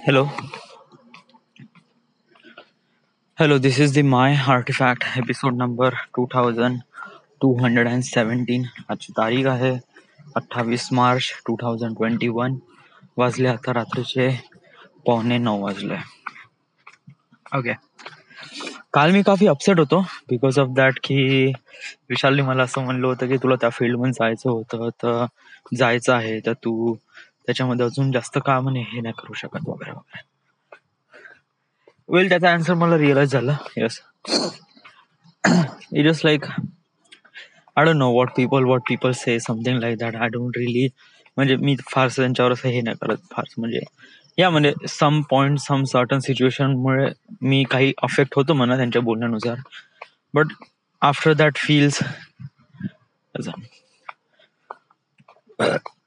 Hello, hello. This is the My Artifact episode number 2217. आजची तारीख आहे 28 मार्च 2021. वाजले आता रात्रीचे 8:45 वाजले. ओके. काल मी काफी अपसेट होतो बिकॉज ऑफ दॅट की विशालने मला असं म्हणलं होतं की तुला त्या फील्डमध्ये जायचं होतं तर जायचं आहे तर तू त्याच्यामध्ये अजून जास्त काम नाही हे नाही करू शकत वगैरे वगैरे. वेल त्याचा आन्सर मला रिअलाइज झालं. Yes, it is like I don't no what people say something like that. I don't really म्हणजे मी फारसं त्यांच्यावर असं हे नाही करत फारसं म्हणजे या म्हणजे some point some certain situation मुळे मी काही अफेक्ट होतो म्हणा त्यांच्या बोलण्यानुसार. बट आफ्टर दॅट फील्स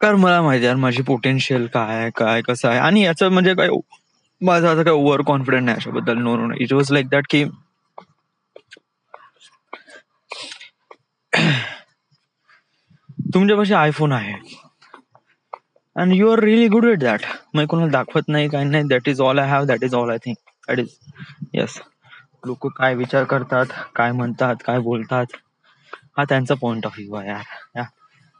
कारण मला माहिती आहे माझी पोटेन्शियल काय काय कसं आहे आणि याचं म्हणजे काय माझं असं काय ओव्हर कॉन्फिडंट नाही याच्याबद्दल. No no it was like that की तुमच्यापाशी आयफोन आहे and you are really good with that. मग कोणाला दाखवत नाही काही नाही. That is all I have. That is all I think. That is yes. लोक काय विचार करतात काय म्हणतात काय बोलतात हा त्यांचा पॉइंट ऑफ व्ह्यू आहे यार.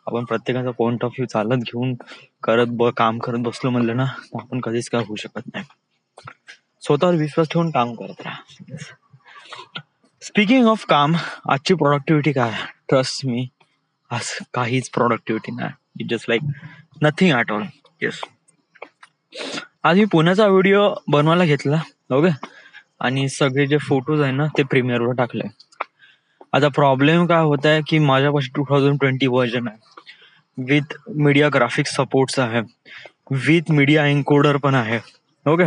आपण प्रत्येकाचा पॉइंट ऑफ व्ह्यू चालत घेऊन काम करत बसलो म्हणलं ना तर आपण कधीच काय होऊ शकत नाही. स्वतःवर विश्वास ठेवून काम करत राहा. स्पीकिंग ऑफ काम, आजची प्रोडक्टिव्हिटी काय? ट्रस्ट मी, आज काहीच प्रोडक्टिव्हिटी नाही. It just like nothing at all. Yes, आज मी पुण्याचा व्हिडिओ बनवायला घेतला. ओके. आणि सगळे जे फोटोज आहे ना ते प्रीमियरवर टाकले. आता प्रॉब्लेम काय होत आहे की माझ्यापाशी 2020 व्हर्जन आहे विथ मीडिया ग्राफिक्स सपोर्ट्स आहे, विथ मीडिया एन्कोडर पण आहे. ओके.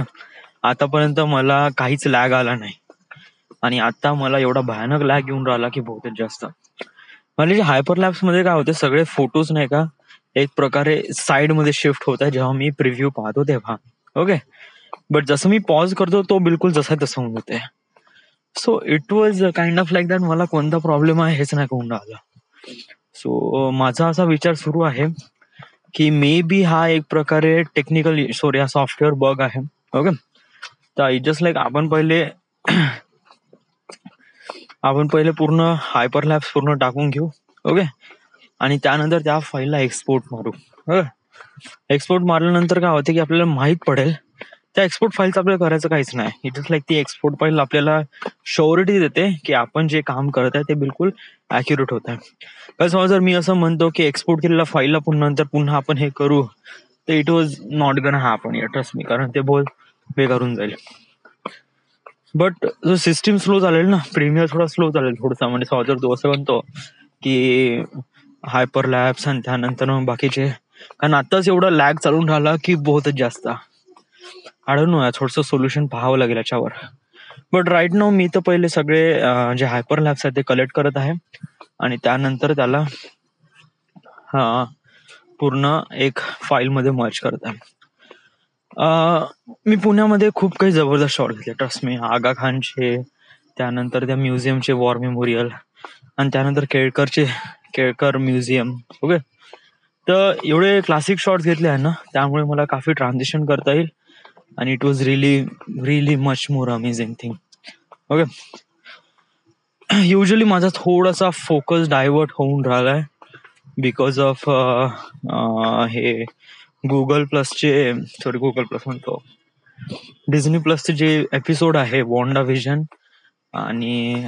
आतापर्यंत मला काहीच लॅग आला नाही आणि आता मला एवढा भयानक लॅग येऊन राहिला की बहुतेक जास्त. म्हणजे जे हायपरलॅप्स मध्ये काय होते सगळे फोटोज नाही का एक प्रकारे साइड मध्ये शिफ्ट होत आहे जेव्हा मी प्रिव्ह्यू पाहतो तेव्हा. ओके. बट जसं मी पॉज करतो तो बिलकुल जसा तसं होऊन जाते. So it was kind of like that. मला कोणता प्रॉब्लेम आहे हेच नाही कळून राहिला. सो माझा असा विचार सुरू आहे की मे बी हा एक प्रकारे टेक्निकल सॉरी सॉफ्टवेअर बग आहे. ओके. तर इट जस्ट लाईक आपण पहिले पूर्ण हायपरलॅप्स पूर्ण टाकून घेऊ. ओके. आणि त्यानंतर त्या फाईलला एक्सपोर्ट मारू. एक्सपोर्ट मारल्यानंतर काय होते की आपल्याला माहित पडेल त्या एक्सपोर्ट फाईलचं आपल्याला करायचं काहीच नाही. इट इज लाईक ती एक्सपोर्ट फाईल आपल्याला शुअरिटी देते की आपण जे काम करत आहे ते बिलकुल ॲक्युरेट होत आहे. कसं जर मी असं म्हणतो की एक्सपोर्ट केलेल्या फाईलला पुन्हा आपण हे करू तर it was not gonna happen. Trust me. कारण ते बोल बेकारून जाईल. बट जो सिस्टीम स्लो चालेल ना प्रीमियर थोडा स्लो चालेल थोडासा. म्हणजे समजा तो असं म्हणतो की हायपर लॅब्स आणि त्यानंतर मग बाकीचे कारण आताच एवढा लॅग चालून राहिला की बहुतच जास्त आढळून नो थोडंसं सोल्युशन पाहावं लागेल याच्यावर. बट राईट नाव मी तर पहिले सगळे जे हायपर लॅब्स आहेत ते कलेक्ट करत आहे आणि त्यानंतर त्याला पूर्ण एक फाईल मध्ये मर्ज करत आहे. मी पुण्यामध्ये खूप काही जबरदस्त शॉट घेतले. Trust me. आगा खानचे, त्यानंतर त्या म्युझियमचे वॉर मेमोरियल आणि त्यानंतर केळकर म्युझियम. ओके. तर एवढे क्लासिक शॉट्स घेतले आहे ना त्यामुळे मला काफी ट्रान्झिशन करता येईल आणि it was really much more amazing thing. Okay. Usually माझा थोडासा फोकस डायव्हर्ट होऊन राहिलाय बिकॉज ऑफ हे गुगल प्लस म्हणतो डिझनी प्लसचे जे एपिसोड आहे वॉन्डा व्हिजन आणि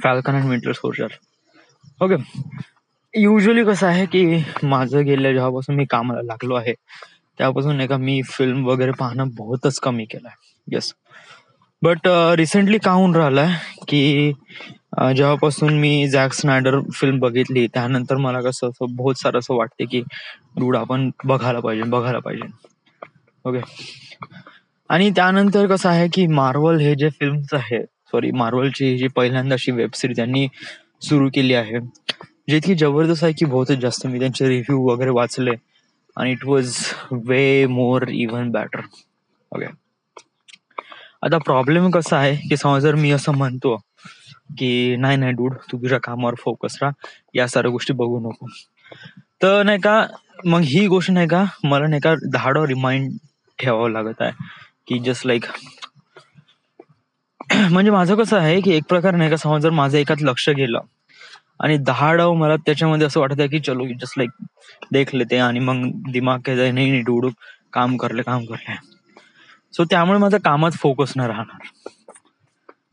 Falcon and Winter Soldier. Okay. Usually कसं आहे की माझं गेल्या जेव्हापासून मी कामाला लागलो आहे त्यापासून नाही का मी फिल्म वगैरे पाहणं बहुतच कमी केलंय. येस. बट रिसेंटली का होऊन राहिलंय की जेव्हापासून मी झॅक स्नायडर फिल्म बघितली त्यानंतर मला कसं असं बहुत सारं असं वाटते की रूढ आपण बघायला पाहिजे. ओके. आणि त्यानंतर कसं आहे की मार्वल हे जे फिल्म्स आहे मार्वलची जी पहिल्यांदा अशी वेब सिरीज त्यांनी सुरू केली आहे जे इतकी जबरदस्त आहे की बहुतच जास्त मी त्यांचे रिव्ह्यू वगैरे वाचले आणि it was way more even better. Okay. आता प्रॉब्लेम कसा आहे की समजा जर मी असं म्हणतो की नाही डूड तू तुझ्या कामावर फोकस राहा या साऱ्या गोष्टी बघू नको तर नाही का मग ही गोष्ट नाही का मला नाही का धाडो रिमाइंड ठेवावं लागत आहे की जस्ट लाईक म्हणजे माझं कसं आहे की एक प्रकार नाही का, समज जर माझं एकात लक्ष गेलं आणि 10 डाव मला त्याच्यामध्ये असं वाटत आहे की चलो जस्ट लाईक देख लेते, आणि मग दिमाग काय जाय नाही डुडू काम करले. सो त्यामुळे माझं कामात फोकस नाही राहणार.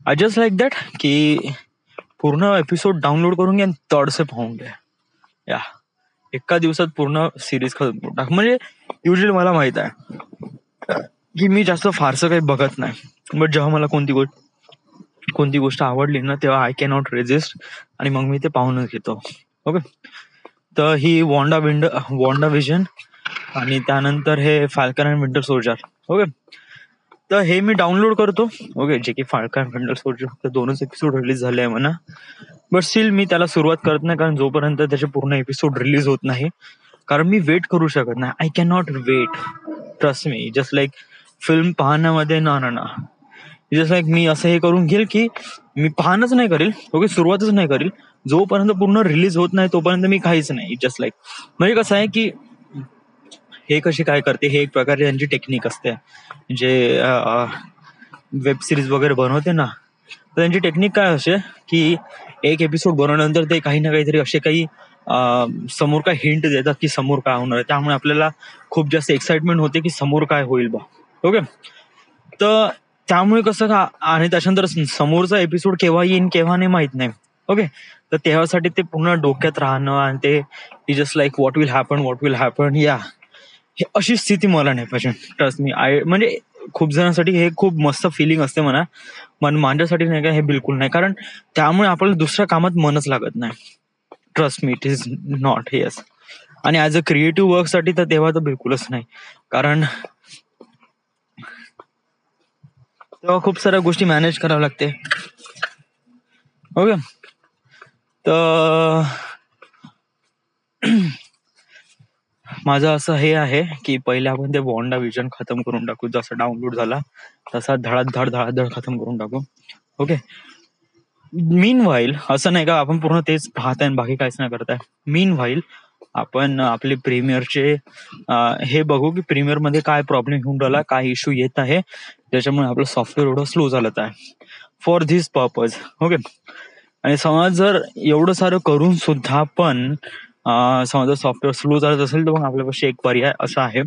आय जस्ट लाईक दॅट की पूर्ण एपिसोड डाउनलोड करून घ्या आणि तडसे पाहून घ्या. या एका दिवसात पूर्ण सिरीज खतम करून टाक. म्हणजे युजली मला माहित आहे की मी जास्त फारसं काही बघत नाही, बट जेव्हा मला कोणती गोष्ट आवडली ना तेव्हा आय कॅनॉट रेजिस्ट आणि मग मी ते पाहूनच घेतो. ओके, तर ही वॉन्डा विजन आणि त्यानंतर हे falcon and Winter Soldier. Okay, तर हे मी डाउनलोड करतो. ओके, जे की फाल्कन अँड विंटर सोल्जर फक्त 2च एपिसोड रिलीज झाले आहे म्हणा, बट स्टील मी त्याला सुरुवात करत नाही, कारण जोपर्यंत त्याचे पूर्ण एपिसोड रिलीज होत नाही, कारण मी वेट करू शकत नाही. I can not wait, trust me. Just like film पाहण्यामध्ये ना जस्ट लाईक मी असं हे करून घेईल की मी पाहणंच नाही करेल. ओके, सुरुवातच नाही करेल जोपर्यंत पूर्ण रिलीज होत नाही तोपर्यंत मी काहीच नाही. जस्ट लाईक म्हणजे कसं आहे की हे कशी काय करते, हे एक प्रकारे त्यांची टेक्निक असते. जे वेब सिरीज वगैरे बनवते ना, तर त्यांची टेक्निक काय असे की एक एपिसोड बनवल्यानंतर ते काही ना काहीतरी असे काही समोर काय हिंट देतात की समोर काय होणार आहे. त्यामुळे आपल्याला खूप जास्त एक्साइटमेंट होते की समोर काय होईल बा. ओके, तर त्यामुळे कसं का, आणि त्याच्यानंतर समोरचा एपिसोड केव्हा येईन केव्हा नाही माहित नाही. ओके, तर तेव्हासाठी ते पूर्ण डोक्यात राहणं आणि ते just like what will happen या हे अशी स्थिती मला नाही पाहिजे. Trust me. म्हणजे खूप जणांसाठी हे खूप मस्त फिलिंग असते म्हणा, पण माझ्यासाठी नाही का हे बिलकुल नाही, कारण त्यामुळे आपल्याला दुसऱ्या कामात मनच लागत नाही. Trust me, it is not hairs. आणि ऍज अ क्रिएटिव्ह वर्क साठी तर तेव्हा तर बिलकुलच नाही, कारण तेव्हा खूप साऱ्या गोष्टी मॅनेज कराव्या लागते. ओके, तर माझं असं हे आहे की पहिले आपण ते वॉन्डा विजन खतम करून टाकू. जसं डाउनलोड झाला तसा धडाधड खतम करून टाकू. ओके, मीन व्हाईल असं नाही का आपण पूर्ण तेच पाहताय आणि बाकी काहीच नाही करताय. मीन व्हाईल आपण आपले प्रीमियरचे हे बघू की प्रीमियर मध्ये काय प्रॉब्लेम होऊन राहिला, काय इश्यू येत आहे, ज्याच्यामुळे आपलं सॉफ्टवेअर एवढं स्लो चालत आहे. For this purpose. ओके, आणि समज जर एवढं सारं करून सुद्धा पण समजा सॉफ्टवेअर स्लो चालत असेल, तर मग आपल्यापाशी एक पर्याय असा आहे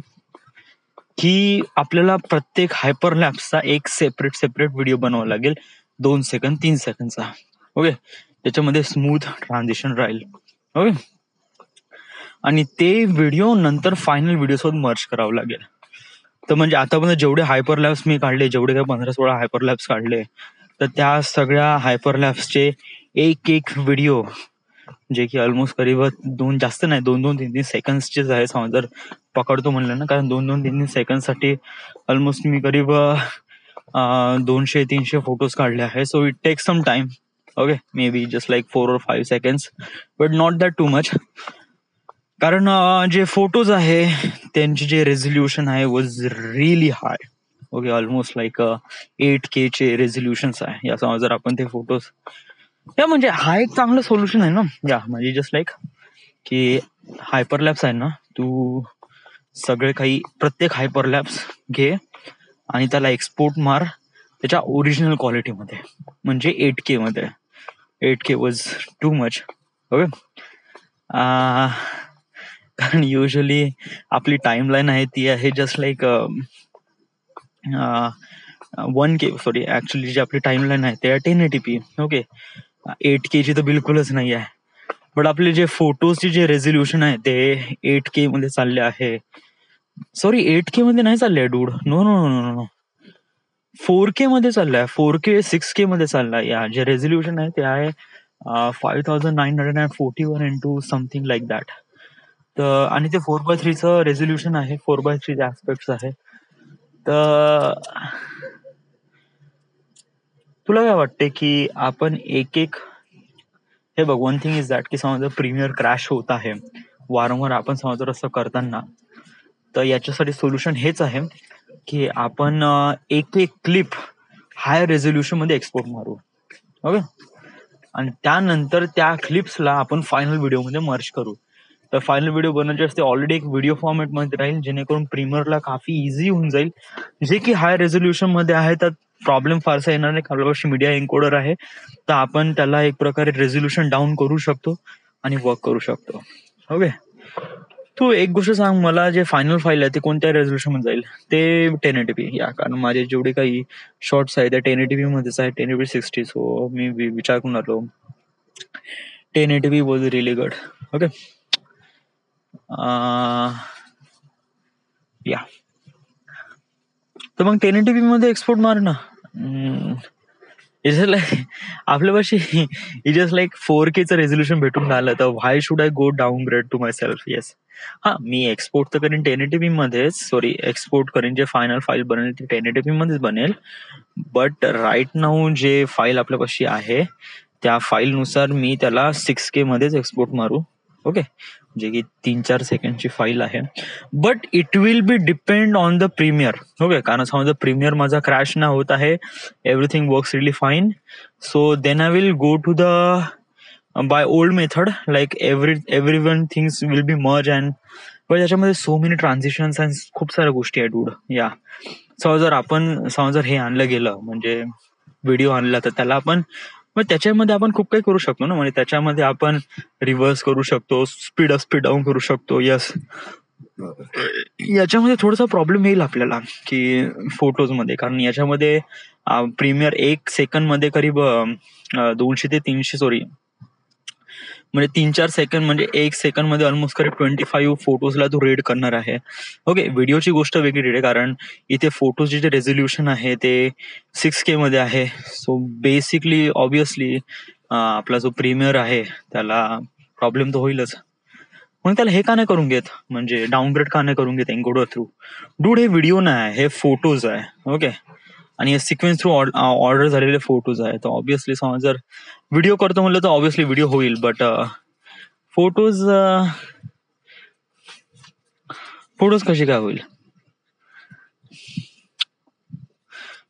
की आपल्याला प्रत्येक हायपरलॅप्सचा एक सेपरेट व्हिडिओ बनवावा लागेल, 2 सेकंद 3 सेकंदचा. ओके, त्याच्यामध्ये स्मूथ ट्रान्झिशन राहील. ओके, आणि ते व्हिडिओ नंतर फायनल व्हिडिओ सोबत मर्ज करावं लागेल. तर म्हणजे आतापर्यंत जेवढे हायपरलॅप्स मी काढले, जेवढे काही 15-16 हायपरलॅप्स काढले, तर त्या सगळ्या हायपरलॅप्सचे एक व्हिडिओ जे की ऑलमोस्ट करीब जास्त नाही 2-3 सेकंड्सचेच आहे. समज जर पकडतो म्हणलं ना, कारण 2-3 सेकंडसाठी ऑलमोस्ट मी करीब 200-300 फोटोज काढले आहे. So it take some time. Okay, may be just like 4 or 5 seconds, but not that too much. कारण जे फोटोज आहे त्यांचे जे रेझोल्युशन आहे was really high. Okay, almost like 8K चे रेझोल्युशन्स आहे. या समज जर आपण ते फोटोज या म्हणजे हा एक चांगलं सोल्युशन आहे ना. या म्हणजे जस्ट लाईक की हायपरलॅप्स आहे ना, तू सगळे काही प्रत्येक हायपरलॅप्स घे आणि त्याला एक्सपोर्ट मार त्याच्या ओरिजिनल क्वालिटीमध्ये, म्हणजे 8K मध्ये. 8K was too much. Okay, कारण युजली आपली टाइमलाईन आहे ती आहे just like 1K. Sorry, actually जी आपली टाइमलाईन आहे ते 1080p. ओके, 8K ची तर बिलकुलच नाही आहे. बट आपले जे फोटोजचे जे रेझोल्युशन आहे ते 8K मध्ये चालले आहे. सॉरी, 8K मध्ये नाही चालले डूड. नो, 4K मध्ये चाललाय. 4K 6K मध्ये चाललाय. या जे रेझोल्युशन आहे ते आहे 5941 into समथिंग लाईक दॅट. तर आणि ते 4:3चं रेझोल्युशन आहे, 4:3 ऍस्पेक्ट आहे. तर तुला काय वाटते की आपण एक हे बघ, वन थिंग इज दॅट की समजा प्रीमियर क्रॅश होत आहे वारंवार, आपण समजा असं करताना, तर याच्यासाठी सोल्युशन हेच आहे की आपण एक क्लिप हाय रेझोल्युशन मध्ये एक्सपोर्ट मारू. ओके, आणि त्यानंतर त्या क्लिप्सला आपण फायनल व्हिडिओ मध्ये मर्ज करू. तर फायनल व्हिडिओ बनवायचे असते ऑलरेडी एक व्हिडिओ फॉर्मॅट मध्ये राहील, जेणेकरून प्रीमियरला काफी इझी होऊन जाईल. जे की हाय रेझोल्युशन मध्ये आहे त्यात प्रॉब्लेम फारसा येणार नाही, कारण मीडिया एन्कोडर आहे, तर आपण त्याला एक प्रकारे रेझोल्युशन डाऊन करू शकतो आणि वर्क करू शकतो. ओके, तू एक गोष्ट सांग मला, जे फायनल फाईल आहे ते कोणत्या रेझोल्युशन मध्ये जाईल? ते 1080p या, कारण माझे जेवढे काही शॉर्ट्स आहेत ते 1080p मध्येच आहे, 1080p 60. सो मी विचार करून आलो 1080p was really good. Okay, या तर मग 1080p मध्ये एक्सपोर्ट मार ना. आपल्यापाशी जस्ट लाईक 4K चं रेझोल्युशन भेटून राहिलं, तर why should I go downgrade to myself? Yes, हा मी एक्सपोर्ट तर करेन 1080p मध्येच, सॉरी एक्सपोर्ट करेन, जे फायनल फाईल बनेल ती 1080p मध्येच बनेल. बट राईट नाऊ जे फाईल आपल्यापाशी आहे त्या फाईल नुसार मी त्याला 6K मध्येच एक्सपोर्ट मारू. ओके, जे की 3-4 सेकंडची फाईल आहे. But it will be depend on the premiere. Okay, कारण समजा प्रीमियर माझा क्रॅश ना होत आहे, everything works really fine, so then I will go to the by old method, like every one things will be merge and, पण त्याच्यामध्ये so many transitions and खूप साऱ्या गोष्टी आहेत डूड. या समजा जर हे आणलं गेलं, म्हणजे व्हिडिओ आणला, तर त्याला आपण मग त्याच्यामध्ये आपण खूप काही करू शकतो ना, म्हणजे त्याच्यामध्ये आपण रिव्हर्स करू शकतो, स्पीड डाऊन करू शकतो. यस, याच्यामध्ये थोडासा प्रॉब्लेम येईल आपल्याला की फोटोज मध्ये, कारण याच्यामध्ये प्रीमियर 1 सेकंड मध्ये करीब 200 ते 300, सॉरी म्हणजे 3-4 सेकंड, म्हणजे 1 सेकंड मध्ये ऑलमोस्ट करीब 25 फोटोजला तो रीड करणार आहे. ओके, व्हिडिओची गोष्ट वेगळी रीड आहे, कारण इथे फोटोचे जे रेझोल्युशन आहे ते 6K मध्ये आहे. सो बेसिकली ऑब्विसली आपला जो प्रीमियर आहे त्याला प्रॉब्लेम तर होईलच. मग त्याला हे का नाही करून घेत, म्हणजे डाऊनग्रेड का नाही करून घेत एन्कोडर थ्रू? डूड, हे व्हिडिओ नाही आहे, हे फोटोज आहे. ओके, आणि हे सिक्वेन्स थ्रू ऑर्डर झालेले फोटोज आहे, तर ऑब्विसली समज जर व्हिडिओ करतो म्हणलं तर ऑब्विसली व्हिडिओ होईल, बट फोटोज कशी काय होईल?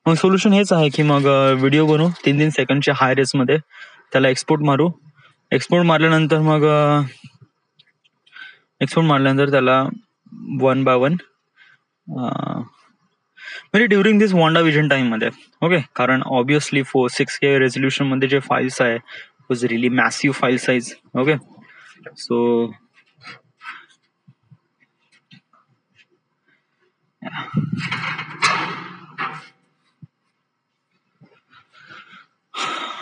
मग सोल्युशन हेच आहे की मग व्हिडिओ बनवू 3-3 सेकंडच्या हाय रेस मध्ये, त्याला एक्सपोर्ट मारू. एक्सपोर्ट मारल्यानंतर त्याला 1 by 1 म्हणजे during this Wanda Vision time मध्ये. ओके, कारण ऑब्विसली 6K रेझोल्युशन मध्ये जे फाईल्स आहे was really massive file size. Okay, so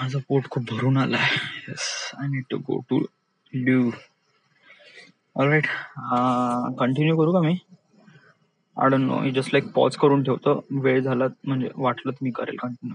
माझं पोट खूप भरून आलाय. Yes, I need to go to due. Alright, continue करू का मी? I don't know, just like pause करून ठेवतो, वेळ झाला म्हणजे वाटलं तर मी करेल कंटिन्यू.